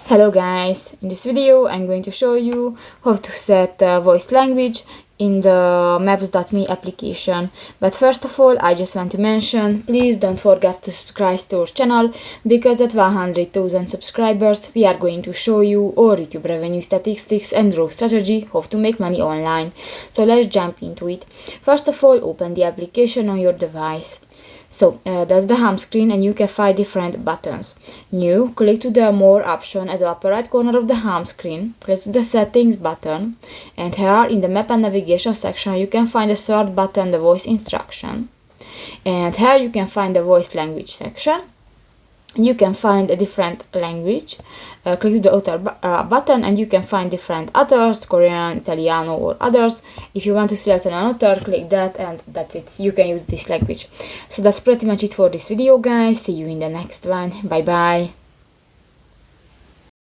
Hello guys, in this video I'm going to show you how to set voice language in the Maps.me application. But first of all, I just want to mention, please don't forget to subscribe to our channel, because at 100,000 subscribers we are going to show you our YouTube revenue statistics and growth strategy, how to make money online. So let's jump into it. First of all, open the application on your device. So that's the home screen, and you can find different buttons. New, click to the More option at the upper right corner of the home screen, click to the Settings button, and here in the Map and Navigation section you can find the third button, the Voice Instruction. And here you can find the Voice Language section. You can find a different language. Click to the Author button and you can find different authors, Korean, Italiano or others. If you want to select an author, click that and that's it. You can use this language. So that's pretty much it for this video, guys. See you in the next one. Bye bye.